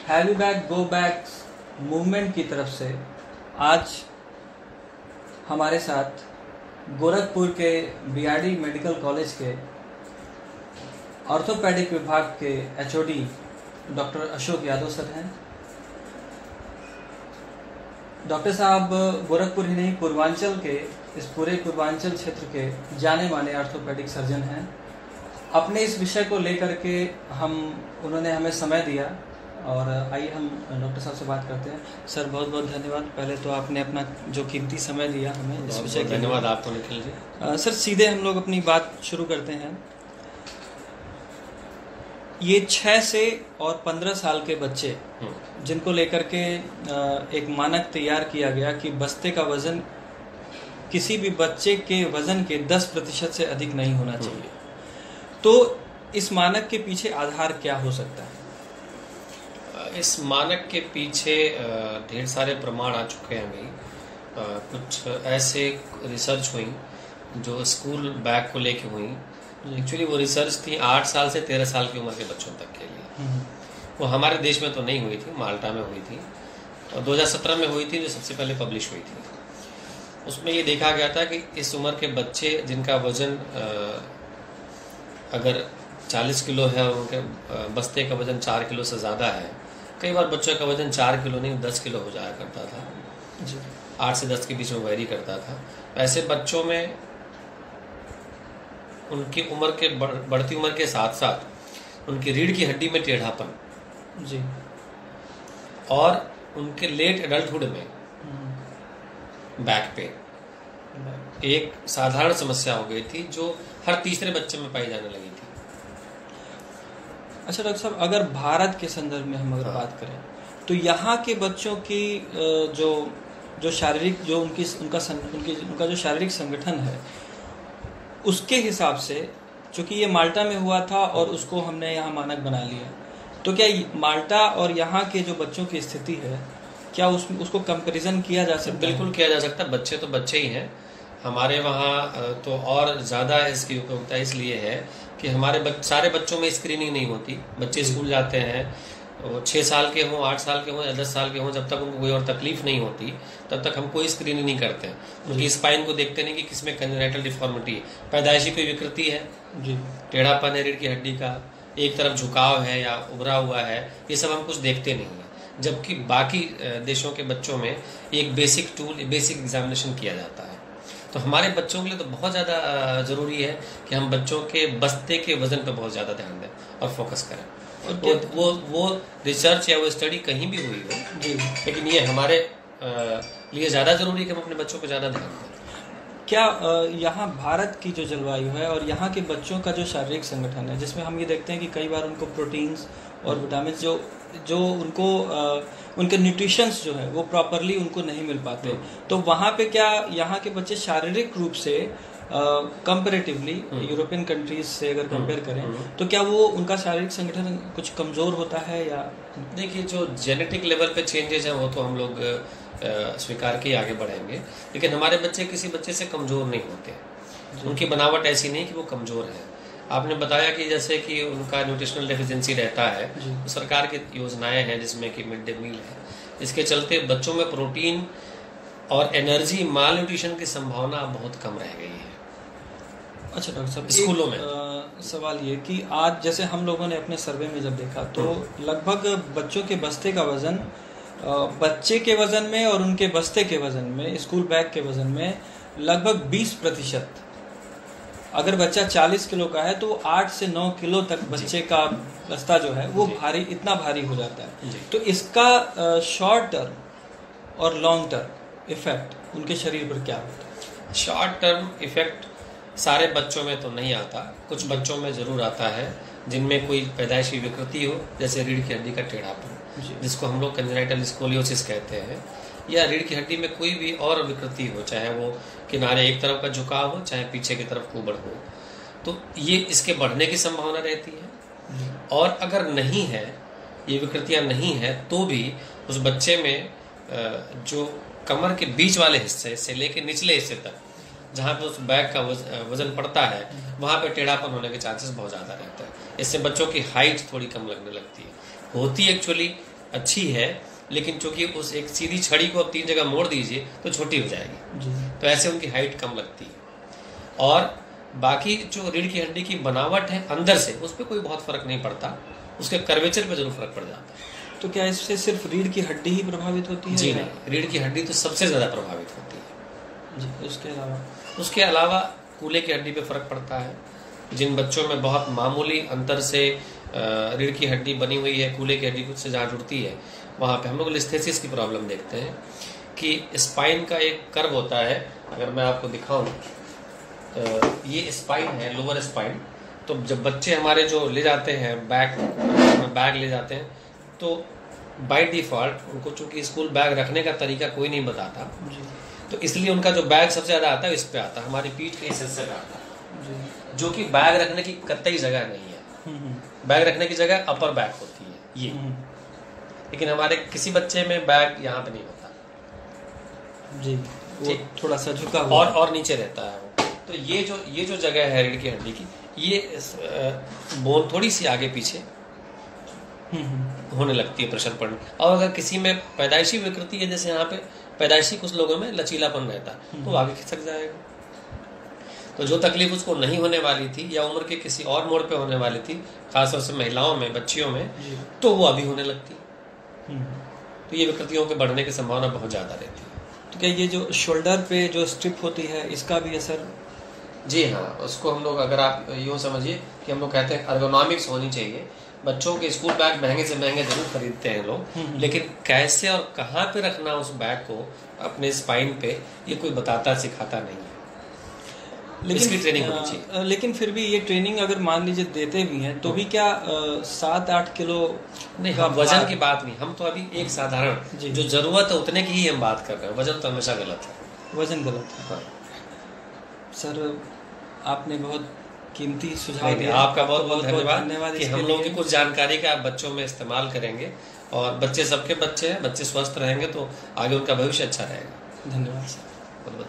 Heavy back go back movement की तरफ से आज हमारे साथ गोरखपुर के बीआरडी मेडिकल कॉलेज के ऑर्थोपेडिक विभाग के HOD doctor Ashok Yadav sir हैं। डॉक्टर साहब गोरखपुर ही नहीं पूर्वांचल के इस पूरे पूर्वांचल क्षेत्र के जाने माने ऑर्थोपेडिक सर्जन हैं। अपने इस विषय को लेकर के उन्होंने हमें समय दिया और आइए हम डॉक्टर साहब से बात करते हैं। सर बहुत बहुत धन्यवाद। पहले तो आपने अपना जो कीमती समय दिया हमें इस विषय के लिए। धन्यवाद आपको निखिल जी। सर सीधे हम लोग अपनी बात शुरू करते हैं। ये 6 से और 15 साल के बच्चे जिनको लेकर के एक मानक तैयार किया गया कि बस्ते का वजन किसी भी बच्चे के वजन के 10% से अधिक नहीं होना चाहिए, तो इस मानक के पीछे आधार क्या हो सकता है? इस मानक के पीछे ढेर सारे प्रमाण आ चुके हैं अभी। कुछ ऐसे रिसर्च हुई जो स्कूल बैग को लेके हुई। एक्चुअली वो रिसर्च थी 8 साल से 13 साल की उम्र के बच्चों तक के लिए। वो हमारे देश में तो नहीं हुई थी, माल्टा में हुई थी और 2017 में हुई थी, जो सबसे पहले पब्लिश हुई थी। उसमें ये देखा गया था कि इस उम्र के बच्चे जिनका वजन अगर 40 किलो है और उनके बस्ते का वजन 4 किलो से ज़्यादा है, कई बार बच्चों का वजन 4 किलो नहीं 10 किलो हो जाया करता था जी। 8 से 10 के बीच में वेरी करता था। ऐसे बच्चों में उनकी उम्र के बढ़ती उम्र के साथ साथ उनकी रीढ़ की हड्डी में टेढ़ापन जी और उनके लेट एडल्टहुड में बैक पेन एक साधारण समस्या हो गई थी, जो हर तीसरे बच्चे में पाई जाने लगी थी। अच्छा डॉक्टर साहब, अगर भारत के संदर्भ में हम अगर बात करें तो यहाँ के बच्चों की जो शारीरिक जो उनका जो शारीरिक संगठन है उसके हिसाब से, चूंकि ये माल्टा में हुआ था और उसको हमने यहाँ मानक बना लिया, तो क्या माल्टा और यहाँ के जो बच्चों की स्थिति है क्या उसको कंपैरिजन किया जा सकता है? बिल्कुल किया जा सकता है। बच्चे तो बच्चे ही हैं। हमारे वहाँ तो और ज़्यादा इसकी उपयोगिता इसलिए है कि हमारे सारे बच्चों में स्क्रीनिंग नहीं होती। बच्चे स्कूल जाते हैं, वो 6 साल के हों, 8 साल के हों या 10 साल के हों, जब तक उनको कोई और तकलीफ नहीं होती तब तक हम कोई स्क्रीनिंग नहीं करते हैं। उनकी स्पाइन को देखते नहीं कि किसमें कंजेनिटल डिफॉर्मिटी है, पैदाइशी कोई विकृति है जी, टेढ़ापन है रीढ़ की हड्डी का, एक तरफ झुकाव है या उभरा हुआ है, ये सब हम कुछ देखते नहीं है। जबकि बाकी देशों के बच्चों में एक बेसिक एग्जामिनेशन किया जाता है। तो हमारे बच्चों के लिए तो बहुत ज़्यादा ज़रूरी है कि हम बच्चों के बस्ते के वजन पर बहुत ज़्यादा ध्यान दें और फोकस करें। वो रिसर्च या वो स्टडी कहीं भी हुई हो जी, लेकिन ये हमारे लिए ज़्यादा ज़रूरी है कि हम अपने बच्चों पर ज़्यादा ध्यान दें। क्या यहाँ भारत की जो जलवायु है और यहाँ के बच्चों का जो शारीरिक संगठन है, जिसमें हम ये देखते हैं कि कई बार उनको प्रोटीन्स और विटामिन जो उनको उनके न्यूट्रिशंस जो है वो प्रॉपरली उनको नहीं मिल पाते, तो वहाँ पे क्या यहाँ के बच्चे शारीरिक रूप से कंपैरेटिवली यूरोपियन कंट्रीज से अगर कंपेयर करें तो क्या वो उनका शारीरिक संगठन कुछ कमजोर होता है? या देखिए, जो जेनेटिक लेवल पे चेंजेस हैं वो तो हम लोग स्वीकार के आगे बढ़ेंगे, लेकिन हमारे बच्चे किसी बच्चे से कमजोर नहीं होते। उनकी बनावट ऐसी नहीं कि वो कमजोर है। आपने बताया कि जैसे कि उनका न्यूट्रिशनल डेफिशिएंसी रहता है, तो सरकार की योजनाएं हैं जिसमें कि मिड डे मील है, इसके चलते बच्चों में प्रोटीन और एनर्जी माल न्यूट्रिशन की संभावना बहुत कम रह गई है। अच्छा डॉक्टर साहब, स्कूलों में सवाल ये कि आज जैसे हम लोगों ने अपने सर्वे में जब देखा तो लगभग बच्चों के बस्ते का वजन बच्चे के वजन में और उनके बस्ते के वजन में, स्कूल बैग के वजन में लगभग 20%। अगर बच्चा 40 किलो का है तो 8 से 9 किलो तक बच्चे का बस्ता जो है वो इतना भारी हो जाता है। तो इसका शॉर्ट टर्म और लॉन्ग टर्म इफेक्ट उनके शरीर पर क्या होता है? शॉर्ट टर्म इफेक्ट सारे बच्चों में तो नहीं आता, कुछ बच्चों में ज़रूर आता है जिनमें कोई पैदाइशी विकृति हो, जैसे रीढ़ की हड्डी का टेढ़ापन जिसको हम लोग कंजेनिटल स्कोलियोसिस कहते हैं, या रीढ़ की हड्डी में कोई भी और विकृति हो, चाहे वो किनारे एक तरफ का झुकाव हो चाहे पीछे की तरफ कुबड़ हो, तो ये इसके बढ़ने की संभावना रहती है। और अगर नहीं है, ये विकृतियां नहीं है, तो भी उस बच्चे में जो कमर के बीच वाले हिस्से से लेकर निचले हिस्से तक जहाँ पे उस बैग का वजन पड़ता है, वहाँ पे टेढ़ापन होने के चांसेस बहुत ज़्यादा रहता है। इससे बच्चों की हाइट थोड़ी कम लगने लगती है। होती एक्चुअली अच्छी है, लेकिन चूंकि उस एक सीधी छड़ी को आप 3 जगह मोड़ दीजिए तो छोटी हो जाएगी जी। तो ऐसे उनकी हाइट कम लगती है। और बाकी जो रीढ़ की हड्डी की बनावट है अंदर से, उस पर कोई बहुत फर्क नहीं पड़ता, उसके कर्वेचर पे जरूर फर्क पड़ जाता है। तो क्या इससे सिर्फ रीढ़ की हड्डी ही प्रभावित होती है? जी नहीं, रीढ़ की हड्डी तो सबसे ज़्यादा प्रभावित होती है जी। उसके अलावा कूल्हे की हड्डी पे फर्क पड़ता है। जिन बच्चों में बहुत मामूली अंतर से रीढ़ की हड्डी बनी हुई है, कूल्हे की हड्डी से जहाँ जुड़ती है, वहाँ पे हम लोग लिस्थेसिस की प्रॉब्लम देखते हैं कि स्पाइन का एक कर्व होता है। अगर मैं आपको दिखाऊं, ये स्पाइन है, लोअर स्पाइन। तो जब बच्चे हमारे जो ले जाते हैं बैग ले जाते हैं, तो बाय डिफ़ॉल्ट उनको चूंकि स्कूल बैग रखने का तरीका कोई नहीं बताता जी। तो इसलिए उनका जो बैग सबसे ज़्यादा आता है इस पे आता है, हमारी पीठ के इस हिस्से पे आता है, जो कि बैग रखने की कतई जगह नहीं है। बैग रखने की जगह अपर बैग होती है ये, लेकिन हमारे किसी बच्चे में बैग यहाँ पे नहीं होता जी, वो थोड़ा सा झुका हुआ और नीचे रहता है वो। तो ये जो जगह है रीढ़ की हड्डी की, ये बोन थोड़ी सी आगे पीछे होने लगती है प्रेशर पड़ने। और अगर किसी में पैदाइशी विकृति है, जैसे यहाँ पे पैदाइशी कुछ लोगों में लचीलापन रहता है, तो आगे खिसक जाएगा। तो जो तकलीफ उसको नहीं होने वाली थी या उम्र के किसी और मोड़ पे होने वाली थी, खासतौर से महिलाओं में, बच्चियों में, तो वो अभी होने लगती। तो ये विकृतियों के बढ़ने की संभावना बहुत ज़्यादा रहती है। तो क्या ये जो शोल्डर पे जो स्ट्रिप होती है, इसका भी असर? जी हाँ, उसको हम लोग, अगर आप यूँ समझिए कि हम लोग कहते हैं अर्गोनॉमिक्स होनी चाहिए। बच्चों के स्कूल बैग महंगे से महंगे जरूर खरीदते हैं लोग, लेकिन कैसे और कहाँ पे रखना उस बैग को अपने स्पाइन पे, ये कोई बताता सिखाता नहीं है। लेकिन इसकी ट्रेनिंग होनी चाहिए। लेकिन फिर भी ये ट्रेनिंग अगर मान लीजिए देते भी हैं, तो भी क्या 7-8 किलो नहीं, हम वजन की बात नहीं, हम तो अभी एक साधारण जो जरूरत है उतने की ही हम बात कर रहे हैं। वजन तो हमेशा गलत है। वजन गलत है। हाँ। सर, आपने बहुत कीमती सुझाव दिया। आपका बहुत बहुत धन्यवाद कि हम लोगों की कुछ जानकारी का आप बच्चों में इस्तेमाल करेंगे, और बच्चे सबके बच्चे हैं, बच्चे स्वस्थ रहेंगे तो आगे उनका भविष्य अच्छा रहेगा। धन्यवाद सर। बहुत बहुत